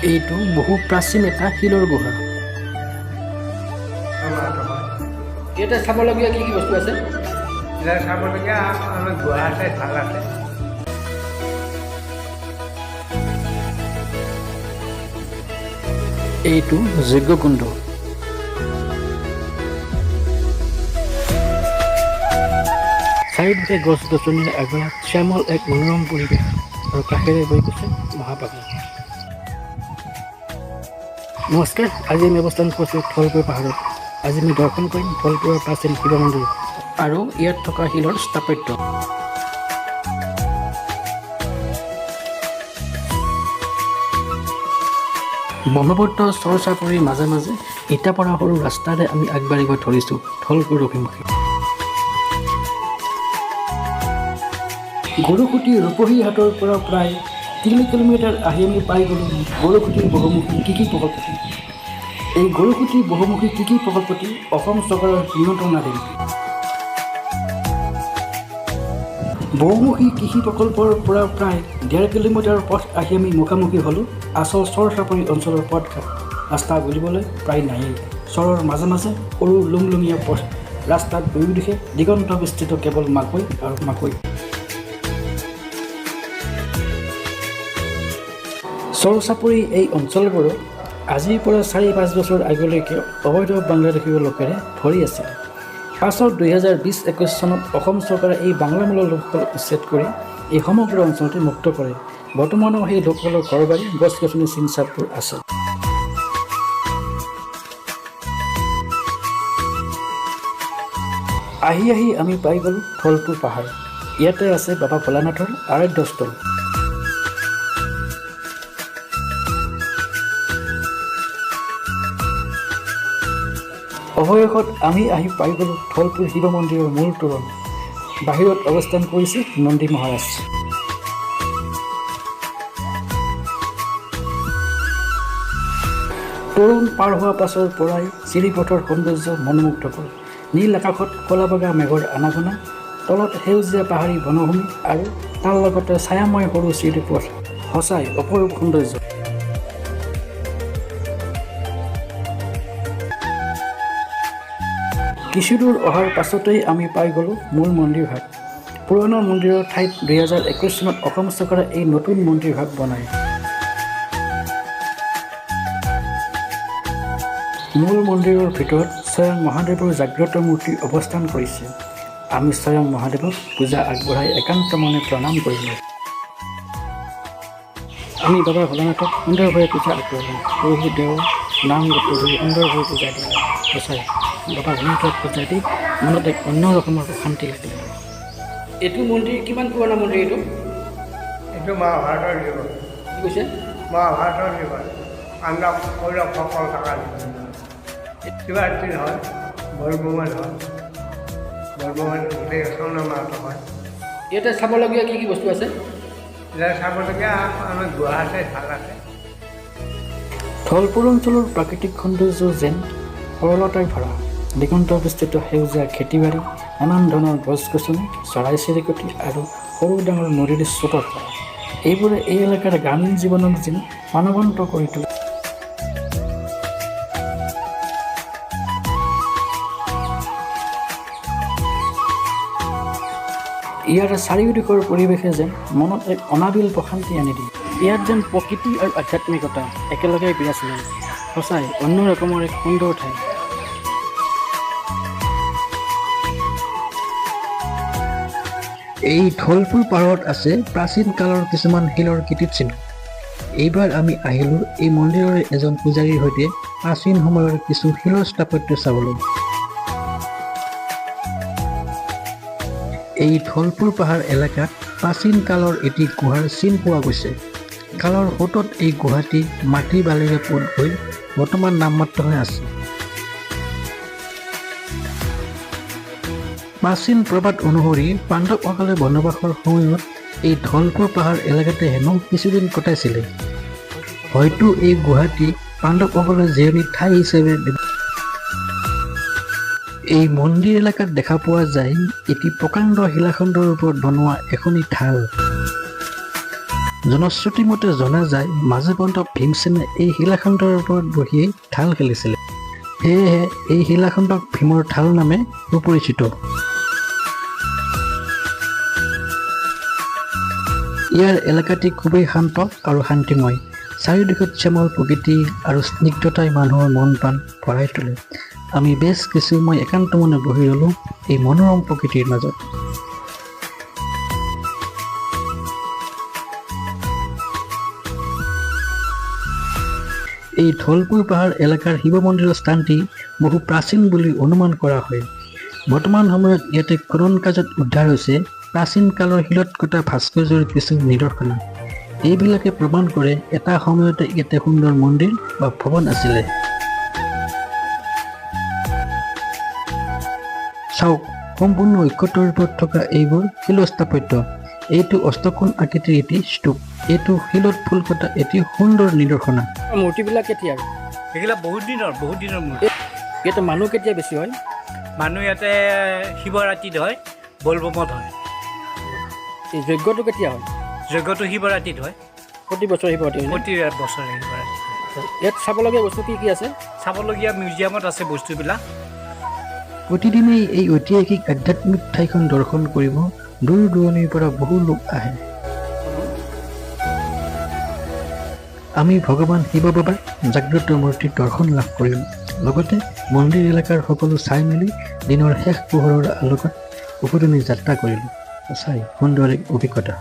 এইটো বহু প্ৰাচীন এটা শিলৰ গুহা। ইয়াতে চাবলগীয়া কি কি বস্তু আছে? চাবলগীয়া আমাৰ গুহা আছে, ভাল আছে। এইটো যজ্ঞকুণ্ড। চাৰিওদিশে গছ গছনিৰ আগত শ্যামল এক মনোৰম পৰিৱেশ আৰু কাষেৰে বৈ গৈছে মহাপাগৰ। নমস্কাৰ, আজি আমি অৱস্থান কৰিছোঁ ধলপুৰ পাহাৰত। আজি আমি দৰ্শন কৰিম ধলপুৰৰ প্ৰাচীন শিৱ মন্দিৰ আৰু ইয়াত থকা শিলৰ স্থাপত্য। ব্ৰহ্মপুত্ৰ চৰ-চাপৰিৰ মাজে মাজে ইটা পৰা সৰু ৰাস্তাৰে আমি আগবাঢ়িব ধৰিছোঁ ধলপুৰ অভিমুখে। গৰুখুটি ৰূপহী হাটৰ পৰা প্ৰায় 3 কিলোমিটাৰ আহি আমি পাই গ'লোঁ গৰুখুটিৰ বহুমুখী কৃষি প্ৰকল্পটি। এই গৰুখুটিৰ বহুমুখী কৃষি প্ৰকল্পটি অসম চৰকাৰৰ নিয়ন্ত্ৰণাধীন। বহুমুখী কৃষি প্ৰকল্পৰ পৰা প্ৰায় 1.5 কিলোমিটাৰ পথ আহি আমি মুখামুখি হ'লোঁ আচল চৰ-চাপৰি অঞ্চলৰ পথঘাট। ৰাস্তা বুলিবলৈ প্ৰায় নায়েই। চৰৰ মাজে মাজে সৰু লুংলুঙীয়া পথ, ৰাস্তাত দুয়োদিশে দিগন্ত বিস্তৃত কেৱল মাকৈ আৰু মাকৈ। চৰ-চাপৰি এই অঞ্চলবোৰত আজিৰ পৰা 4-5 বছৰ আগলৈকে অবৈধ বাংলাদেশীয় লোকেৰে ভৰি আছিল। পাছত 2020-21 চনত অসম চৰকাৰে এই বাংলামূলৰ লোকসকলক উচ্ছেদ কৰি এই সমগ্ৰ অঞ্চলটি মুক্ত কৰে। বৰ্তমানো সেই লোকসকলৰ ঘৰবাৰী গছ-গছনি চিন-চাপবোৰ আছে। আহি আহি আমি পাই গ'লোঁ ধলপুৰ পাহাৰ। ইয়াতে আছে বাবা ভোলানাথৰ আৰাধ্যস্থল। অৱশেষত আমি আহি পাই গ'লোঁ ধলপুৰ শিৱ মন্দিৰৰ মূল তোৰণ। বাহিৰত অৱস্থান কৰিছে নন্দী মহাৰাজ। তৰুণ পাৰ হোৱা পাছৰ পৰাই চিৰিপথৰ সৌন্দৰ্য মনোমুগ্ধকৰ। নীল আকাশত ক'লা বগা মেঘৰ আনাগোনা, তলত সেউজীয়া পাহাৰী বনভূমি আৰু তাৰ লগতে ছায়াময় সৰু চিৰিপথ। সঁচাই অপৰূপ সৌন্দৰ্য। কিছুদূৰ অহাৰ পাছতেই আমি পাই গ'লোঁ মূল মন্দিৰভাগ। পুৰণা মন্দিৰৰ ঠাইত 2021 চনত অসম চৰকাৰে এই নতুন মন্দিৰভাগ বনায়। মূল মন্দিৰৰ ভিতৰত স্বয়ং মহাদেৱৰ জাগ্ৰত মূৰ্তি অৱস্থান কৰিছে। আমি স্বয়ং মহাদেৱক পূজা আগবঢ়াই একান্ত মনে প্ৰণাম কৰিলোঁ। আমি বাবা ভোলানাথক সুন্দৰভাৱে পূজা আগবঢ়ালোঁ। পুৰোহিত দেও নাম ধৰি সুন্দৰভাৱে পূজা দিলে। সঁচাই বাবা ভোলানাথক পূজা দি মনত এক অন্য ৰকমৰ শান্তি লাগে। এইটো মন্দিৰ কিমান পুৰণা মন্দিৰ? এইটো মহাভাৰতৰ জীৱন। কি কৈছে? মহাভাৰতৰ জীৱন। পাণ্ডৱ কৌৰৱসকল থকা শিৱাৰ্থী হয়, বৰবুমান হয়। বৰবুমান গোটেই স্বৰ্ণমাত হয়। ইয়াতে চাবলগীয়া কি কি বস্তু আছে? ইয়াতে চাবলগীয়া আমাৰ গুহা আছে, ভাল আছে। ধলপুৰ অঞ্চলৰ প্ৰাকৃতিক সৌন্দৰ্য যেন সৰলতাই ভৰা। দিগন্ত বিস্তৃত সেউজীয়া খেতি-বাৰী, নানান ধৰণৰ গছ-গছনি, চৰাই-চিৰিকটি আৰু সৰু ডাঙৰ নদীৰ স্ৰোতত ভৰা। এইবোৰে এই এলেকাৰ গ্ৰামীণ জীৱনক যেন প্ৰাণৱন্ত কৰি তোলে। ইয়াৰ চাৰিওদিশৰ পৰিৱেশে যেন মনত এক অনাবিল প্ৰশান্তি আনি দিয়ে। ইয়াত যেন প্ৰকৃতি আৰু আধ্যাত্মিকতা একেলগে বিৰাজমান। সঁচাই অন্য ৰকমৰ এক সুন্দৰ ঠাই। এই ধলপুৰ পাহাৰত আছে প্ৰাচীন কালৰ কিছুমান শিলৰ কীৰ্তিচিহ্ন। এইবাৰ আমি আহিলোঁ এই মন্দিৰৰে এজন পূজাৰীৰ সৈতে প্ৰাচীন সময়ৰ কিছু শিলৰ স্থাপত্য চাবলৈ। এই ধলপুৰ পাহাৰ এলেকাত প্ৰাচীন কালৰ এটি গুহাৰ চিন পোৱা গৈছে। কালৰ সোঁতত এই গুহাটি মাটি বালিৰে পোত হৈ বৰ্তমান নামমাত্ৰ হৈ আছে। প্ৰাচীন প্ৰবাদ অনুসৰি পাণ্ডৱসকলে বনবাসৰ সময়ত এই ধলপুৰ পাহাৰ এলেকাতে হেনো কিছুদিন কটাইছিলে। হয়তো এই গুহাটি পাণ্ডৱসকলে জিৰণিৰ ঠাই হিচাপে এই মন্দিৰ এলেকাত দেখা পোৱা যায় এটি প্ৰকাণ্ড শিলাখণ্ডৰ ওপৰত বনোৱা এখনি ঢাল। জনশ্ৰুতি মতে জনা যায় মাজুপন্ত ভীমসেনে এই শিলাখণ্ডৰ ওপৰত বহিয়েই ঢাল খেলিছিলে। সেয়েহে এই শিলাখণ্ডক ভীমৰ ঢাল নামে সুপৰিচিত। ইয়াৰ এলেকাটি খুবেই শান্ত আৰু শান্তিময়। চাৰিওদিশত শ্যামল প্ৰকৃতি আৰু স্নিগ্ধতাই মানুহৰ মন প্ৰাণ ভৰাই তোলে। আমি বেছ কিছু সময় একান্ত মনে বহি ৰ'লোঁ এই মনোৰম প্ৰকৃতিৰ মাজত। এই ধলপুৰ পাহাৰ এলেকাৰ শিৱ মন্দিৰৰ স্থানটি বহু প্ৰাচীন বুলি অনুমান কৰা হয়। বৰ্তমান সময়ত ইয়াতে খনন কাৰ্যত উদ্ধাৰ হৈছে প্ৰাচীন কালৰ শিলত কটা ভাস্কৰ্যৰ কিছু নিদৰ্শন। এইবিলাকে প্ৰমাণ কৰে এটা সময়তে ইয়াতে সুন্দৰ মন্দিৰ বা ভৱন আছিলে। চাওক, সম্পূৰ্ণ ঐক্যতৰ ৰূপত থকা এইবোৰ শিল স্থাপত্য। এইটো অষ্টকোণ আকৃতিৰ এটি স্তূপ। এইটো শিলত ফুল কটা এটি সুন্দৰ নিদৰ্শনা। মূৰ্তিবিলাক কেতিয়া? সেইবিলাক বহুত দিনৰ মূৰ্তি। ইয়াতে মানুহ কেতিয়া বেছি হয়? মানুহ ইয়াতে শিৱৰাত্ৰিত হয়, বলবমত হয়। এই যজ্ঞটো কেতিয়া হয়? যজ্ঞটো শিৱৰাত্ৰিত হয়। প্ৰতি বছৰ শিৱৰাত্ৰি? প্ৰতি বছৰে শিৱৰাত্ৰি। ইয়াত চাবলগীয়া বস্তু কি আছে? চাবলগীয়া মিউজিয়ামত আছে বস্তুবিলাক। প্ৰতিদিনেই এই ঐতিহাসিক আধ্যাত্মিক ঠাইখন দৰ্শন কৰিব দূৰ দূৰণিৰ পৰা বহু লোক আহে। আমি ভগৱান শিৱ বাবাৰ জাগ্ৰত মূৰ্তিৰ দৰ্শন লাভ কৰিলোঁ। লগতে মন্দিৰ এলেকাৰ সকলো চাই মেলি দিনৰ শেষ পোহৰৰ আলোকত উভতনি যাত্ৰা কৰিলোঁ। সঁচাই সুন্দৰ এক অভিজ্ঞতা।